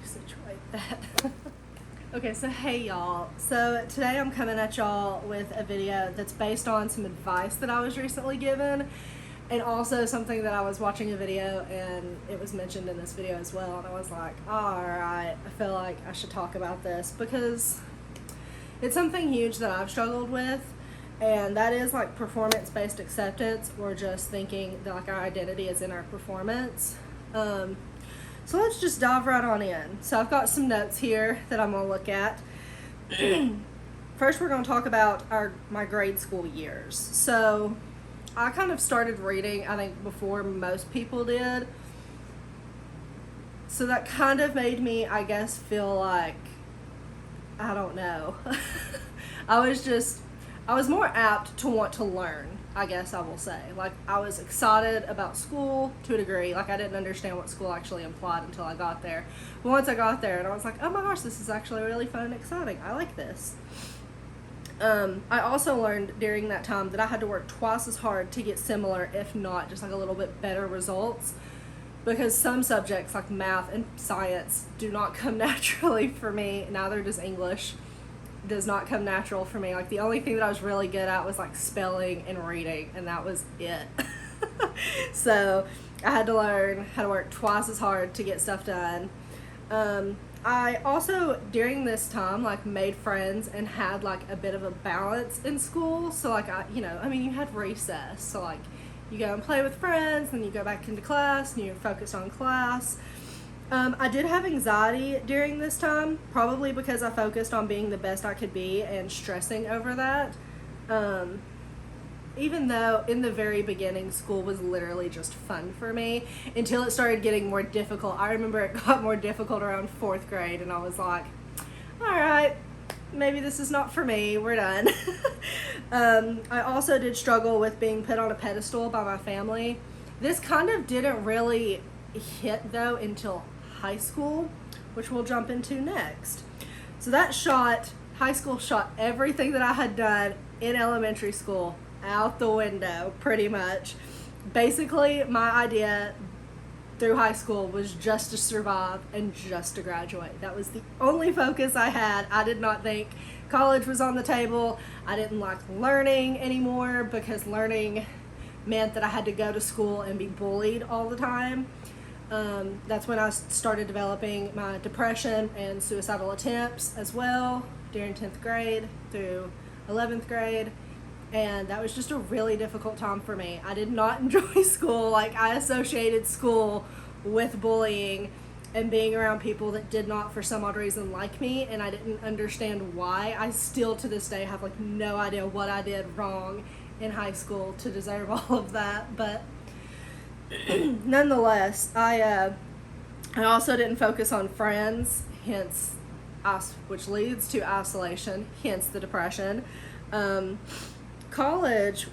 situate that. Okay, so hey y'all. So today I'm coming at y'all with a video that's based on some advice that I was recently given, and also something that I was watching a video and it was mentioned in this video as well, and I was like, alright, I feel like I should talk about this because it's something huge that I've struggled with, and that is like performance-based acceptance, or just thinking that like our identity is in our performance. So let's just dive right on in. So I've got some notes here that I'm going to look at. First, we're going to talk about my grade school years. So I kind of started reading, I think, before most people did. So that kind of made me, I guess, feel like, I don't know. I was more apt to want to learn, I guess I will say. Like, I was excited about school to a degree. Like, I didn't understand what school actually implied until I got there. But once I got there, and I was like, oh my gosh, this is actually really fun and exciting. I like this. I also learned during that time that I had to work twice as hard to get similar, if not just like a little bit better results. Because some subjects like math and science do not come naturally for me. Neither does English. Does not come natural for me. Like, the only thing that I was really good at was like spelling and reading, and that was it. So I had to learn how to work twice as hard to get stuff done. I also, during this time, like, made friends and had like a bit of a balance in school. So like, you had recess, so like you go and play with friends, then you go back into class and you're focused on class. I did have anxiety during this time, probably because I focused on being the best I could be and stressing over that. Even though in the very beginning, school was literally just fun for me until it started getting more difficult. I remember it got more difficult around 4th grade, and I was like, all right, maybe this is not for me. We're done. I also did struggle with being put on a pedestal by my family. This kind of didn't really hit, though, until high school, which we'll jump into next. So high school shot everything that I had done in elementary school out the window, pretty much. Basically, my idea through high school was just to survive and just to graduate. That was the only focus I had. I did not think college was on the table. I didn't like learning anymore, because learning meant that I had to go to school and be bullied all the time. That's when I started developing my depression and suicidal attempts as well during 10th grade through 11th grade. And that was just a really difficult time for me. I did not enjoy school. Like, I associated school with bullying and being around people that did not, for some odd reason, like me, and I didn't understand why. I still, to this day, have like no idea what I did wrong in high school to deserve all of that. But nonetheless, I also didn't focus on friends, which leads to isolation, hence the depression. College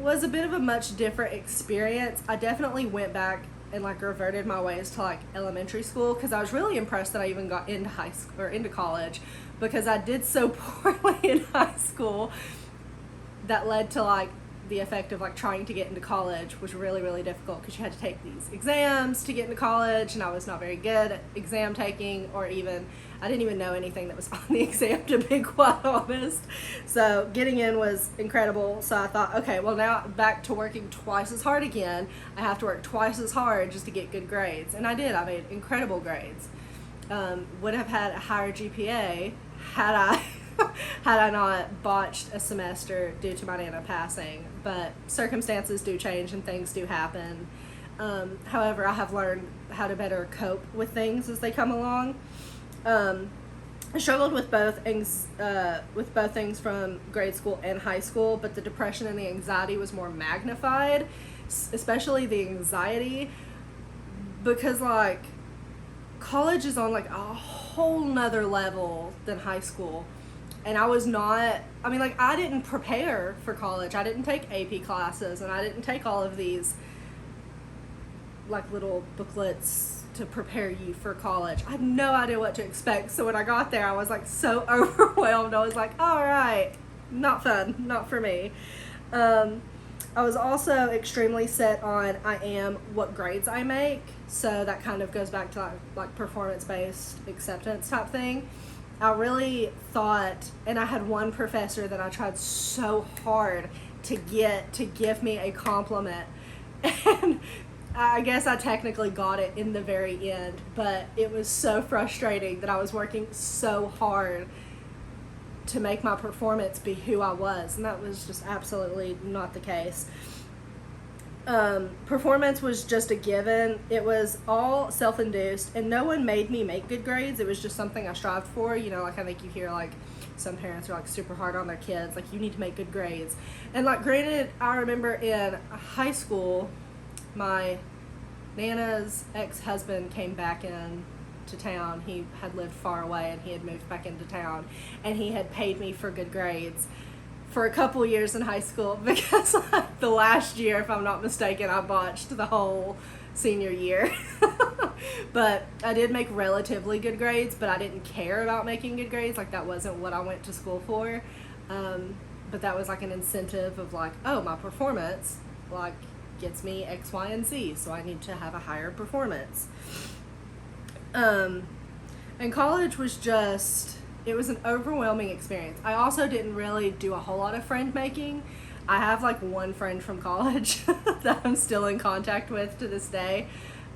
was a bit of a much different experience. I definitely went back and like reverted my ways to like elementary school, because I was really impressed that I even got into high school or into college, because I did so poorly in high school. That led to like the effect of like trying to get into college was really, really difficult, because you had to take these exams to get into college, and I was not very good at exam taking, or even I didn't even know anything that was on the exam, to be quite honest. So getting in was incredible. So I thought, okay, well, now back to working twice as hard again. I have to work twice as hard just to get good grades, and I did. I made incredible grades. Would have had a higher GPA had I had I not botched a semester due to my Nana passing. But circumstances do change and things do happen. However, I have learned how to better cope with things as they come along. I struggled with both things from grade school and high school, but the depression and the anxiety was more magnified, especially the anxiety, because like college is on like a whole nother level than high school. And I didn't prepare for college. I didn't take AP classes, and I didn't take all of these like little booklets to prepare you for college. I had no idea what to expect. So when I got there, I was like so overwhelmed. I was like, all right, not fun, not for me. I I was also extremely set on I am what grades I make. So that kind of goes back to like performance-based acceptance type thing. I really thought, and I had one professor that I tried so hard to get to give me a compliment. And I guess I technically got it in the very end, but it was so frustrating that I was working so hard to make my performance be who I was, and that was just absolutely not the case. Performance was just a given. It was all self-induced, and no one made me make good grades. It was just something I strived for. You know, like I think you hear like some parents are like super hard on their kids, like you need to make good grades. And like granted, I remember in high school, my Nana's ex-husband came back in to town. He had lived far away and he had moved back into town, and he had paid me for good grades for a couple years in high school because like, the last year, if I'm not mistaken, I botched the whole senior year. But I did make relatively good grades, but I didn't care about making good grades. Like that wasn't what I went to school for. But that was like an incentive of like, oh, my performance like gets me X, Y, and Z, so I need to have a higher performance. And college was just, it was an overwhelming experience. I also didn't really do a whole lot of friend making. I have like one friend from college that I'm still in contact with to this day.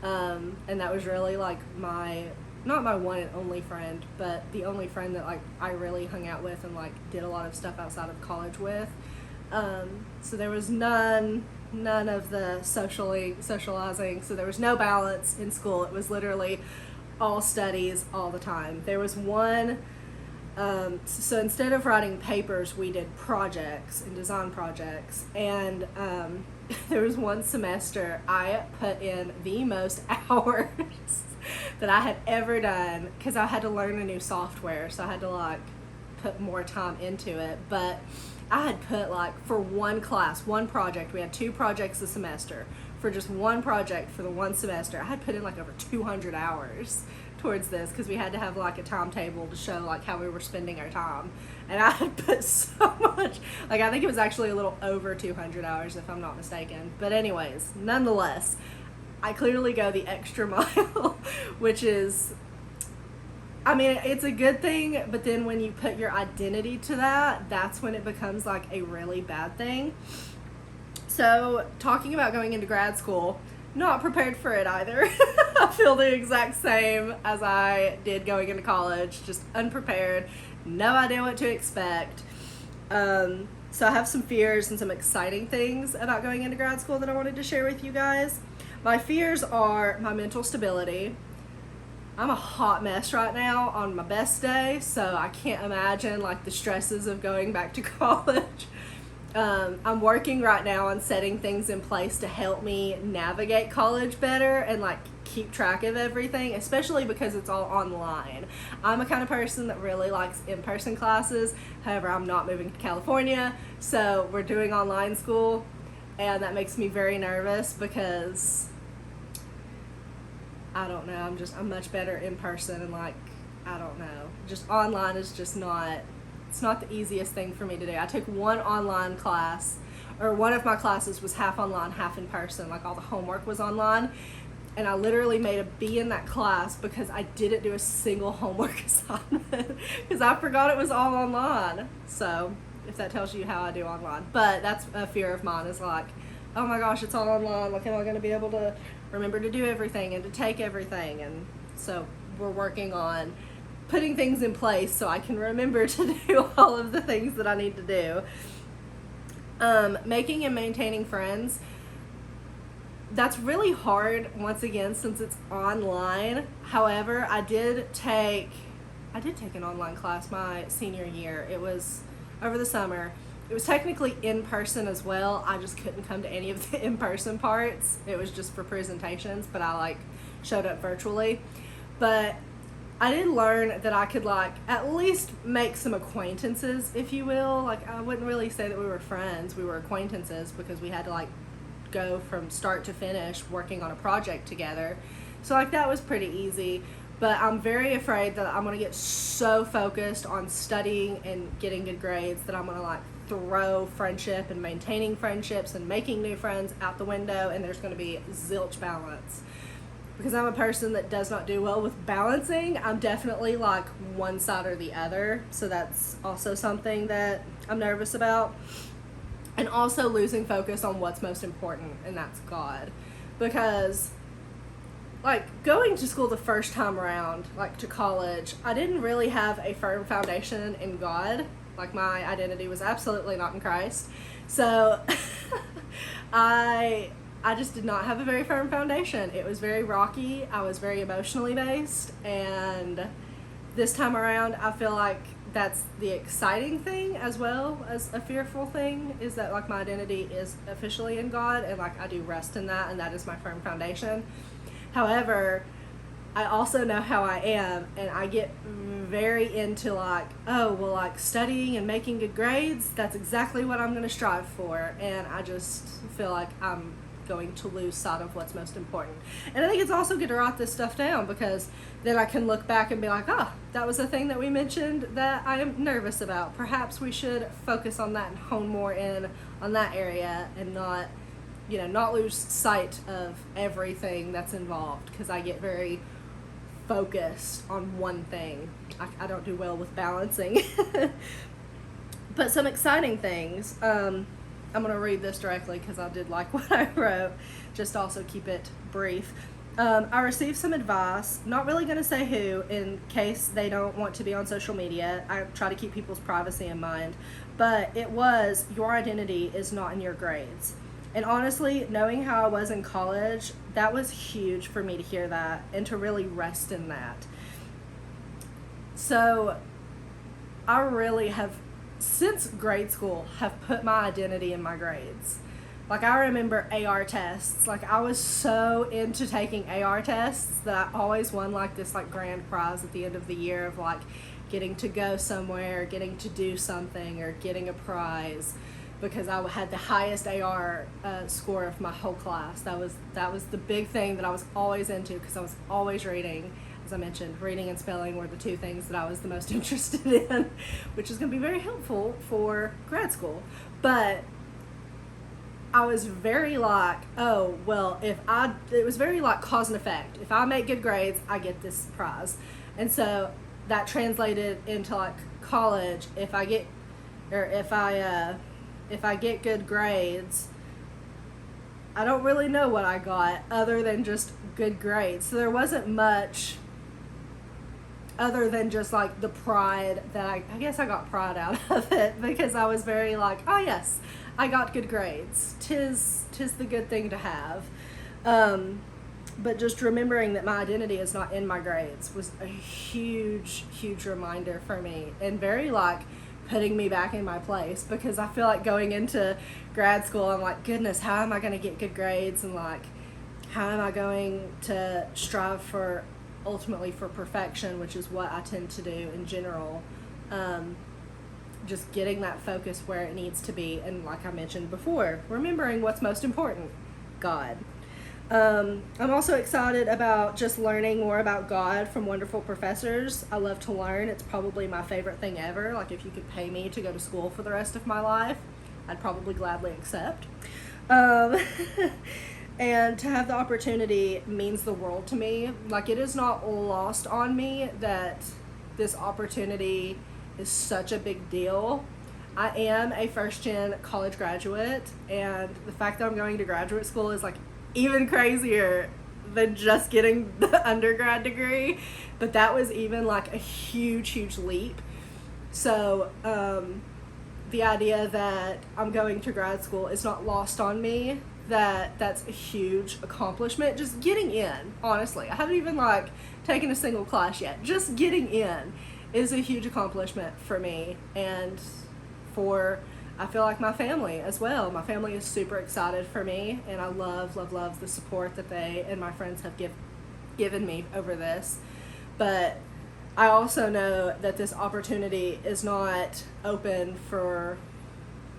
And that was really like not my one and only friend, but the only friend that like I really hung out with and like did a lot of stuff outside of college with. So there was none of the socializing. So there was no balance in school. It was literally all studies all the time. There was one, so instead of writing papers, we did projects and design projects. And there was one semester I put in the most hours that I had ever done because I had to learn a new software. So I had to like put more time into it. But I had put like for one class, one project, we had 2 projects a semester. For just one project for the one semester, I had put in like over 200 hours towards this because we had to have like a timetable to show like how we were spending our time. And I had put so much, like I think it was actually a little over 200 hours if I'm not mistaken. But anyways, nonetheless, I clearly go the extra mile, which is, I mean, it's a good thing, but then when you put your identity to that, that's when it becomes like a really bad thing. So, talking about going into grad school, not prepared for it either. I feel the exact same as I did going into college, just unprepared, no idea what to expect. So I have some fears and some exciting things about going into grad school that I wanted to share with you guys. My fears are my mental stability. I'm a hot mess right now on my best day, so I can't imagine like the stresses of going back to college. I'm working right now on setting things in place to help me navigate college better and like keep track of everything, especially because it's all online. I'm a kind of person that really likes in-person classes. However, I'm not moving to California, so we're doing online school, and that makes me very nervous because I don't know, I'm much better in person, and like, I don't know, just online is just not, it's not the easiest thing for me to do. I took one online class, or one of my classes was half online, half in person. Like all the homework was online, and I literally made a B in that class because I didn't do a single homework assignment because I forgot it was all online. So if that tells you how I do online, but that's a fear of mine, is like, oh my gosh, it's all online. Like, am I going to be able to remember to do everything and to take everything? And so we're working on putting things in place so I can remember to do all of the things that I need to do. Making and maintaining friends, that's really hard, once again, since it's online. However, I did take an online class my senior year. It was over the summer. It was technically in person as well. I just couldn't come to any of the in-person parts. It was just for presentations, but I like showed up virtually. But I did learn that I could like at least make some acquaintances, if you will. Like, I wouldn't really say that we were friends. We were acquaintances because we had to like go from start to finish working on a project together. So like that was pretty easy. But I'm very afraid that I'm going to get so focused on studying and getting good grades that I'm going to like throw friendship and maintaining friendships and making new friends out the window, and there's going to be zilch balance. Because I'm a person that does not do well with balancing. I'm definitely like one side or the other. So that's also something that I'm nervous about. And also losing focus on what's most important, and that's God. Because like going to school the first time around, like to college, I didn't really have a firm foundation in God. Like my identity was absolutely not in Christ. So I just did not have a very firm foundation. It was very rocky. I was very emotionally based. And this time around, I feel like that's the exciting thing as well as a fearful thing, is that like my identity is officially in God, and like I do rest in that, and that is my firm foundation. However, I also know how I am, and I get very into like, oh, well, like studying and making good grades, that's exactly what I'm going to strive for. And I just feel like I'm going to lose sight of what's most important. And I think it's also good to write this stuff down, because then I can look back and be like, that was a thing that we mentioned that I am nervous about. Perhaps we should focus on that and hone more in on that area, and not lose sight of everything that's involved, because I get very focused on one thing. I don't do well with balancing. But some exciting things. I'm going to read this directly because I did like what I wrote. Just also keep it brief. I received some advice, not really going to say who, in case they don't want to be on social media. I try to keep people's privacy in mind. But it was, your identity is not in your grades. And honestly, knowing how I was in college, that was huge for me to hear that and to really rest in that. So I really have, since grade school, have put my identity in my grades. Like I remember AR tests. Like I was so into taking AR tests that I always won like this like grand prize at the end of the year of like getting to go somewhere, getting to do something, or getting a prize, because I had the highest AR score of my whole class. That was the big thing that I was always into, because I was always reading. As I mentioned, reading and spelling were the two things that I was the most interested in, which is going to be very helpful for grad school. But I was very like, oh, well, it was very like cause and effect. If I make good grades, I get this prize. And so that translated into like college. If I get good grades, I don't really know what I got other than just good grades. So there wasn't much other than just like the pride that I guess I got pride out of it, because I was very like, oh yes, I got good grades. Tis the good thing to have. But just remembering that my identity is not in my grades was a huge, huge reminder for me, and very like putting me back in my place, because I feel like going into grad school, I'm like, goodness, how am I going to get good grades, and like, how am I going to strive for ultimately for perfection, which is what I tend to do in general. Just getting that focus where it needs to be, and like I mentioned before, remembering what's most important, God. I'm also excited about just learning more about God from wonderful professors. I love to learn. It's probably my favorite thing ever. Like if you could pay me to go to school for the rest of my life, I'd probably gladly accept. And to have the opportunity means the world to me. Like it is not lost on me that this opportunity is such a big deal. I am a first-gen college graduate, and the fact that I'm going to graduate school is like even crazier than just getting the undergrad degree. But that was even like a huge, huge leap. So the idea that I'm going to grad school is not lost on me. That's a huge accomplishment. Just getting in, honestly. I haven't even like taken a single class yet. Just getting in is a huge accomplishment for me, and for I feel like my family as well. My family is super excited for me, and I love the support that they and my friends have given me over this. But I also know that this opportunity is not open for,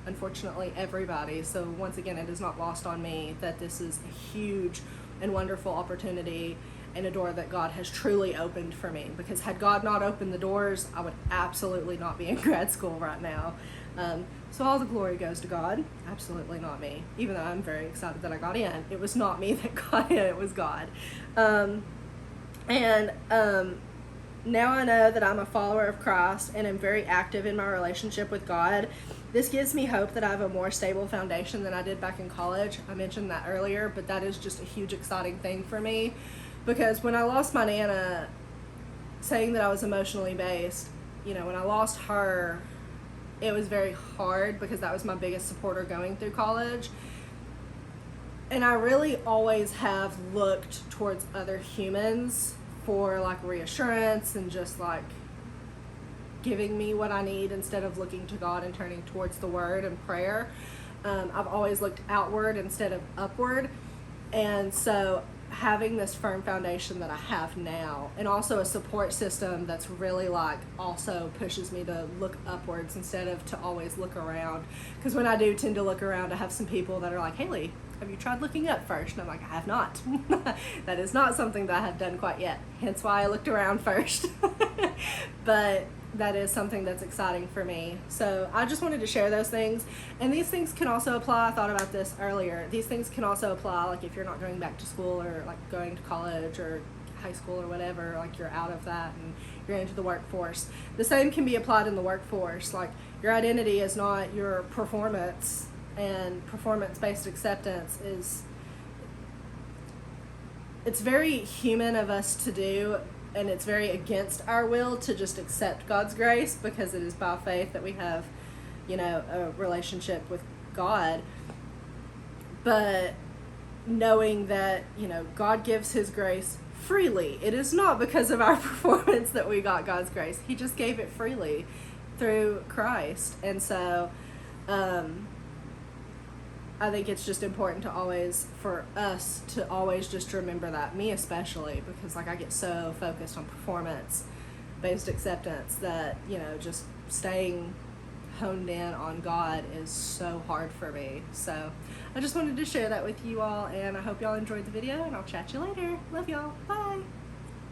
unfortunately, everybody. So once again, it is not lost on me that this is a huge and wonderful opportunity and a door that God has truly opened for me. Because had God not opened the doors, I would absolutely not be in grad school right now. So all the glory goes to God. Absolutely not me. Even though I'm very excited that I got in, it was not me that got in, it was God. Now I know that I'm a follower of Christ and am very active in my relationship with God. This gives me hope that I have a more stable foundation than I did back in college. I mentioned that earlier, but that is just a huge exciting thing for me, because when I lost my Nana, saying that I was emotionally based, you know, when I lost her, it was very hard because that was my biggest supporter going through college. And I really always have looked towards other humans for like reassurance and just like giving me what I need instead of looking to God and turning towards the word and prayer. I've always looked outward instead of upward. And so having this firm foundation that I have now, and also a support system that's really like also pushes me to look upwards instead of to always look around. Because when I do tend to look around, I have some people that are like, Haley, have you tried looking up first? And I'm like, I have not. That is not something that I have done quite yet. Hence why I looked around first. But that is something that's exciting for me. So I just wanted to share those things. And these things can also apply, I thought about this earlier, these things can also apply like if you're not going back to school or like going to college or high school or whatever, like you're out of that and you're into the workforce. The same can be applied in the workforce. Like your identity is not your performance, and performance-based acceptance it's very human of us to do, and it's very against our will to just accept God's grace, because it is by faith that we have, you know, a relationship with God. But knowing that, you know, God gives his grace freely. It is not because of our performance that we got God's grace. He just gave it freely through Christ. And so I think it's just important to always, for us to always just remember that, me especially, because like I get so focused on performance based acceptance that, you know, just staying honed in on God is so hard for me. So I just wanted to share that with you all, and I hope y'all enjoyed the video, and I'll chat you later. Love y'all. Bye.